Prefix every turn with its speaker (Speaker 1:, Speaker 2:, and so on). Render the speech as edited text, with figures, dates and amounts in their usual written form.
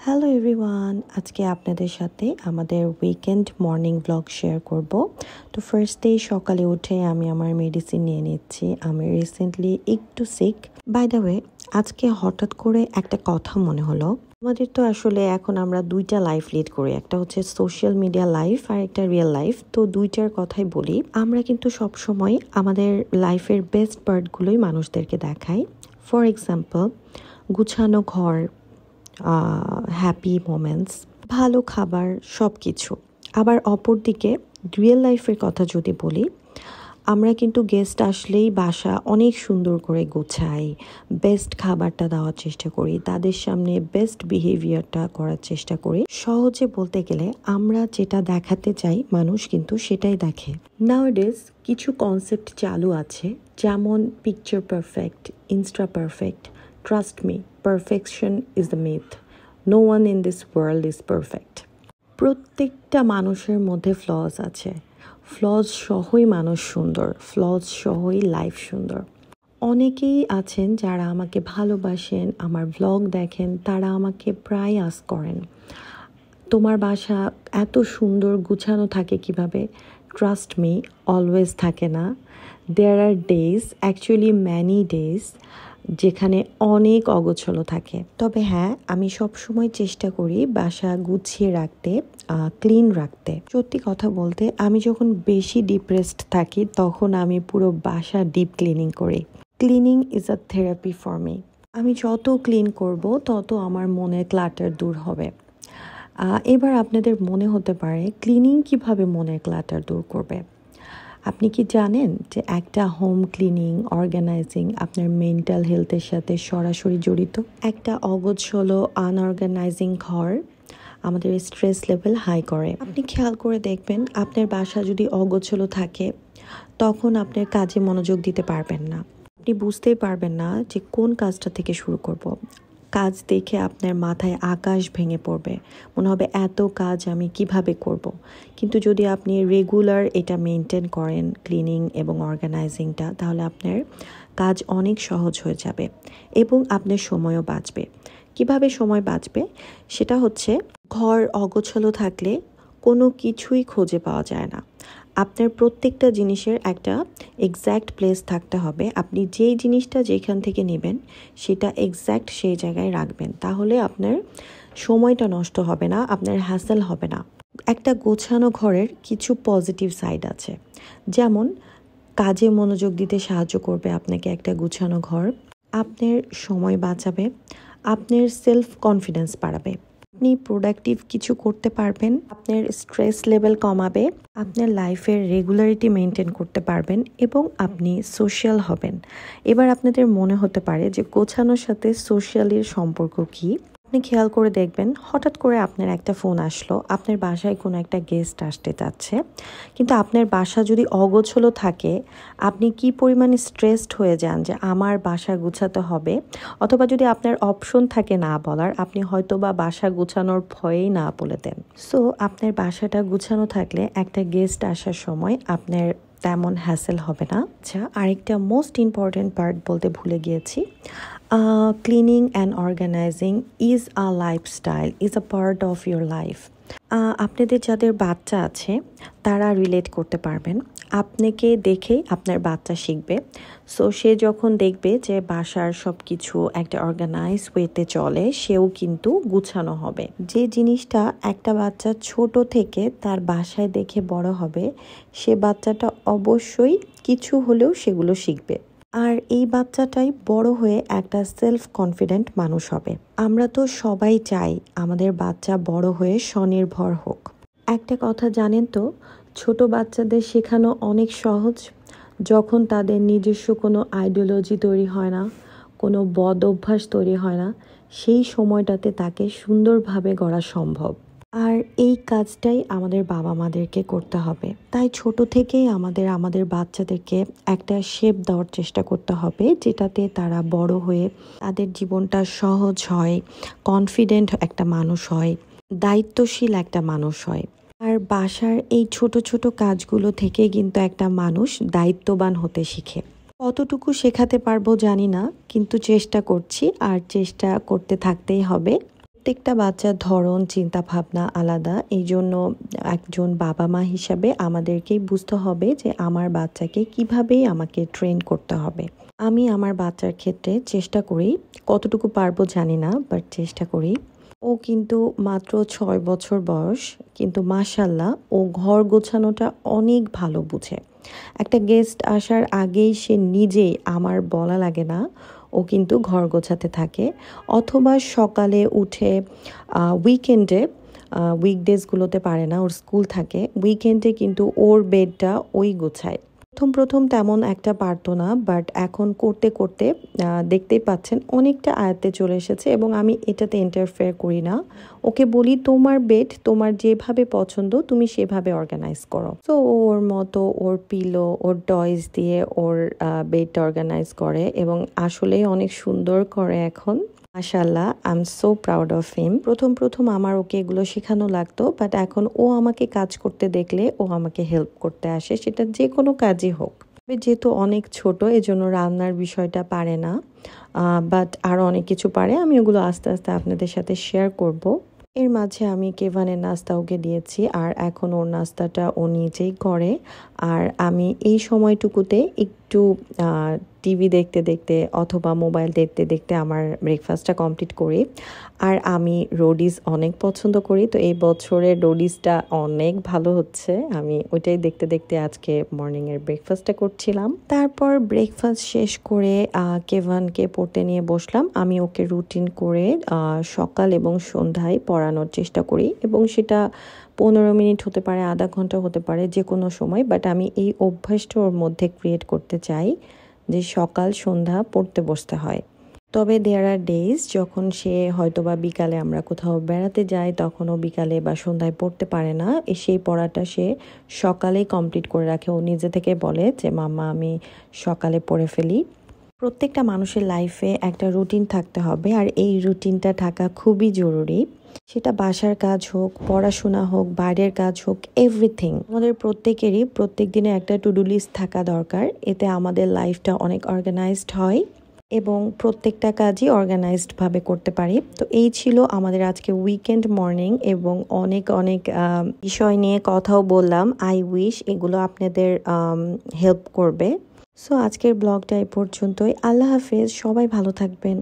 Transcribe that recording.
Speaker 1: Hello everyone, আজকে আপনাদের সাথে আমাদের উইকেন্ড মর্নিং ব্লগ শেয়ার করব। তো ফার্স্টেই সকালে উঠে আমি আমার মেডিসিন নিয়ে নিচ্ছি। আমি রিসেন্টলি একটু সিক। বাই দ্য ওয়ে, আজকে হঠাৎ করে একটা কথা মনে হলো। আমাদের তো আসলে এখন আমরা দুইটা লাইফ লিড করি, একটা হচ্ছে সোশ্যাল মিডিয়া লাইফ আর একটা রিয়েল লাইফ। তো দুইটার কথাই বলি। আমরা কিন্তু সবসময় আমাদের লাইফের বেস্ট পার্টগুলোই মানুষদেরকে দেখাই। ফর এক্সাম্পল, গুছানো ঘর, হ্যাপি মোমেন্টস, ভালো খাবার, সব কিছু। আবার অপরদিকে রিয়েল লাইফের কথা যদি বলি, আমরা কিন্তু গেস্ট আসলেই বাসা অনেক সুন্দর করে গোছাই, বেস্ট খাবারটা দেওয়ার চেষ্টা করি, তাদের সামনে বেস্ট বিহেভিয়ারটা করার চেষ্টা করি। সহজে বলতে গেলে আমরা যেটা দেখাতে চাই মানুষ কিন্তু সেটাই দেখে। নাওয়াডেজ কিছু কনসেপ্ট চালু আছে, যেমন picture perfect, Insta perfect. Trust me, perfection is the myth. No one in this world is perfect. প্রত্যেকটা মানুষের মধ্যে ফ্লজ আছে। ফ্লজ সহই মানুষ সুন্দর, ফ্লজ সহই লাইফ সুন্দর। অনেকেই আছেন যারা আমাকে ভালোবাসেন, আমার ব্লগ দেখেন, তারা আমাকে প্রায় আস্ক করেন, তোমার বাসা এত সুন্দর গুছানো থাকে কিভাবে? ট্রাস্ট মি, অলওয়েজ থাকে না। দেয়ার আর ডেজ, অ্যাকচুয়ালি ম্যানি ডেজ, যেখানে অনেক অগোছালো থাকে। তবে হ্যাঁ, আমি সবসময় চেষ্টা করি বাসা গুছিয়ে রাখতে, ক্লিন রাখতে। সত্যি কথা বলতে, আমি যখন বেশি ডিপ্রেসড থাকি তখন আমি পুরো বাসা ডিপ ক্লিনিং করি। Cleaning is a therapy for me. আমি যত ক্লিন করব তত আমার মনের ক্লাটার দূর হবে। এবার আপনাদের মনে হতে পারে ক্লিনিং কিভাবে মনের ক্লাটার দূর করবে। আপনি কি জানেন যে একটা হোম ক্লিনিং, অর্গানাইজিং আপনার মেন্টাল হেলথের সাথে সরাসরি জড়িত? একটা অগোছালো আনঅর্গানাইজিং ঘর আমাদের স্ট্রেস লেভেল হাই করে। আপনি খেয়াল করে দেখবেন, আপনার বাসা যদি অগোছালো থাকে তখন আপনার কাজে মনোযোগ দিতে পারবেন না। আপনি বুঝতেই পারবেন না যে কোন কাজটা থেকে শুরু করব। কাজ দেখে আপনার মাথায় আকাশ ভেঙে পড়বে, মনে হবে এত কাজ আমি কিভাবে করব। কিন্তু যদি আপনি রেগুলার এটা মেনটেন করেন, ক্লিনিং এবং অর্গানাইজিংটা, তাহলে আপনার কাজ অনেক সহজ হয়ে যাবে এবং আপনার সময়ও বাঁচবে। কিভাবে সময় বাঁচবে? সেটা হচ্ছে, ঘর অগোছালো থাকলে কোনো কিছুই খুঁজে পাওয়া যায় না। আপনার প্রত্যেকটা জিনিসের একটা এক্স্যাক্ট প্লেস থাকতে হবে। আপনি যেই জিনিসটা যেখান থেকে নেবেন সেটা এক্স্যাক্ট সেই জায়গায় রাখবেন, তাহলে আপনার সময়টা নষ্ট হবে না, আপনার হ্যাসেল হবে না। একটা গোছানো ঘরের কিছু পজিটিভ সাইড আছে, যেমন কাজে মনোযোগ দিতে সাহায্য করবে আপনাকে একটা গুছানো ঘর, আপনার সময় বাঁচাবে, আপনার সেলফ কনফিডেন্স বাড়াবে, আপনি প্রোডাক্টিভ কিছু করতে পারবেন, আপনার স্ট্রেস লেভেল কমাবে, আপনার লাইফের রেগুলারিটি মেনটেন করতে পারবেন এবং আপনি সোশ্যাল হবেন। এবার আপনাদের মনে হতে পারে যে গোছানোর সাথে সোশ্যালের সম্পর্ক কী? আপনি খেয়াল করে দেখবেন, হঠাৎ করে আপনার একটা ফোন আসলো, আপনার বাসায় কোনো একটা গেস্ট আসতে যাচ্ছে, কিন্তু আপনার বাসা যদি অগোছালো থাকে আপনি কি পরিমাণে স্ট্রেসড হয়ে যান যে আমার বাসা গুছাতে হবে। অথবা যদি আপনার অপশন থাকে না বলার, আপনি হয়তো বা বাসা গুছানোর ভয়েই না বলে দেন। সো আপনার বাসাটা গুছানো থাকলে একটা গেস্ট আসার সময় আপনার তেমন হ্যাসেল হবে না। আচ্ছা, আরেকটা মোস্ট ইম্পর্টেন্ট পার্ট বলতে ভুলে গিয়েছি। Cleaning and organizing is a lifestyle, is a part of your life. আপনাদের যাদের বাচ্চা আছে তারা রিলেট করতে পারবেন। আপনাকে দেখেই আপনার বাচ্চা শিখবে। সো সে যখন দেখবে যে বাসার সব কিছু একটা অর্গানাইজ ওয়েতে চলে, সেও কিন্তু গুছানো হবে। যে জিনিসটা একটা বাচ্চা ছোট থেকে তার বাসায় দেখে বড় হবে, সে বাচ্চাটা অবশ্যই কিছু হলেও সেগুলো শিখবে। আর এই বাচ্চাটাই বড় হয়ে একটা সেলফ কনফিডেন্ট মানুষ হবে। আমরা তো সবাই চাই আমাদের বাচ্চা বড় হয়ে স্বনির্ভর হোক। একটা কথা জানেন তো, ছোট বাচ্চাদের শেখানো অনেক সহজ, যখন তাদের নিজস্ব কোনো আইডিওলজি তৈরি হয় না, কোনো বদ অভ্যাস তৈরি হয় না, সেই সময়টাতে তাকে সুন্দরভাবে গড়া সম্ভব। আর এই কাজটাই আমাদের বাবা মাদেরকে করতে হবে। তাই ছোট থেকেই আমাদের বাচ্চাদেরকে একটা শেপ দেওয়ার চেষ্টা করতে হবে, যেটাতে তারা বড় হয়ে তাদের জীবনটা সহজ হয়, কনফিডেন্ট একটা মানুষ হয়, দায়িত্বশীল একটা মানুষ হয়। আর বাসার এই ছোট ছোট কাজগুলো থেকে কিন্তু একটা মানুষ দায়িত্ববান হতে শিখে। কতটুকু শেখাতে পারবো জানি না, কিন্তু চেষ্টা করছি আর চেষ্টা করতে থাকতেই হবে। প্রত্যেকটা বাচ্চার ধরন চিন্তা ভাবনা আলাদা, এই জন্য একজন বাবা মা হিসাবে আমাদেরকেই বুঝতে হবে যে আমার বাচ্চাকে কিভাবে আমাকে ট্রেন করতে হবে। আমি আমার বাচ্চার ক্ষেত্রে চেষ্টা করি, কতটুকু পারবো জানি না, বাট চেষ্টা করি। ও কিন্তু মাত্র 6 বছর বয়স, কিন্তু মাশাল্লাহ ও ঘর গোছানোটা অনেক ভালো বুঝে। একটা গেস্ট আসার আগেই সে নিজেই, আমার বলা লাগে না, ও কিন্তু ঘর গোছাতে থাকে। অথবা সকালে উঠে উইকেন্ডে, উইকডেজগুলোতে পারে না, ওর স্কুল থাকে, উইকেন্ডে কিন্তু ওর বেডটা ওই গোছায়। প্রথম প্রথম তেমন একটা পারতো না, বাট এখন করতে করতে দেখতেই পাচ্ছেন অনেকটা আয়ত্তে চলে এসেছে, এবং আমি এটাতে ইন্টারফেয়ার করি না। ওকে বলি তোমার বেড তোমার যেভাবে পছন্দ তুমি সেভাবে অর্গানাইজ করো। তো ওর মতো ওর পিলো ওর টয়েস দিয়ে ওর বেডটা অর্গানাইজ করে, এবং আসলেই অনেক সুন্দর করে এখন। মাশাল্লাহ, I am so proud of him. প্রথম প্রথম আমার ওকে এগুলো শেখানো লাগতো, বাট এখন ও আমাকে কাজ করতে দেখলে ও আমাকে হেল্প করতে আসে, সেটা যে কোনো কাজই হোক। যেহেতু অনেক ছোট, এজন্য রান্নার বিষয়টা পারে না, বাট আরও অনেক কিছু পারে। আমি ওগুলো আস্তে আস্তে আপনাদের সাথে শেয়ার করব। এর মাঝে আমি কেভানের নাস্তা ওকে দিয়েছি, আর এখন ওর নাস্তাটা ও নিজেই করে। আর আমি এই সময়টুকুতে একটু টিভি দেখতে দেখতে অথবা মোবাইল দেখতে দেখতে আমার ব্রেকফাস্টটা কমপ্লিট করি। আর আমি রোডিস অনেক পছন্দ করি, তো এই বছরের রোডিসটা অনেক ভালো হচ্ছে। আমি ওইটাই দেখতে দেখতে আজকে মর্নিংয়ের ব্রেকফাস্টটা করছিলাম। তারপর ব্রেকফাস্ট শেষ করে কেভানকে পড়তে নিয়ে বসলাম। আমি ওকে রুটিন করে সকাল এবং সন্ধ্যায় পড়ানোর চেষ্টা করি, এবং সেটা 15 মিনিট হতে পারে, আধা ঘন্টা হতে পারে, যে কোনো সময়। বাট আমি এই অভ্যাসটা ওর মধ্যে ক্রিয়েট করতে চাই যে সকাল সন্ধ্যা পড়তে বসতে হয়। তবে দেয়ার আর ডেজ যখন সে হয়তোবা বিকালে আমরা কোথাও বেড়াতে যাই, তখনও বিকালে বা সন্ধ্যায় পড়তে পারে না, সেই পড়াটা সে সকালেই কমপ্লিট করে রাখে। ও নিজে থেকে বলে যে মাম্মা আমি সকালে পড়ে ফেলি। প্রত্যেকটা মানুষের লাইফে একটা রুটিন থাকতে হবে, আর এই রুটিনটা থাকা খুবই জরুরি। সেটা বাসার কাজ হোক, পড়াশোনা হোক, বাইরের কাজ হোক, এভরিথিং। আমাদের প্রত্যেকেরই প্রত্যেক দিনে একটা টু ডু লিস্ট থাকা দরকার। এতে আমাদের লাইফটা অনেক অর্গানাইজড হয়, এবং প্রত্যেকটা কাজই অর্গানাইজড ভাবে করতে পারি। তো এই ছিল আমাদের আজকে উইকেন্ড মর্নিং, এবং অনেক অনেক বিষয় নিয়ে কথাও বললাম। আই উইশ এগুলো আপনাদের হেল্প করবে। সো আজকের ব্লগটা এই পর্যন্তই। আল্লাহ হাফেজ, সবাই ভালো থাকবেন।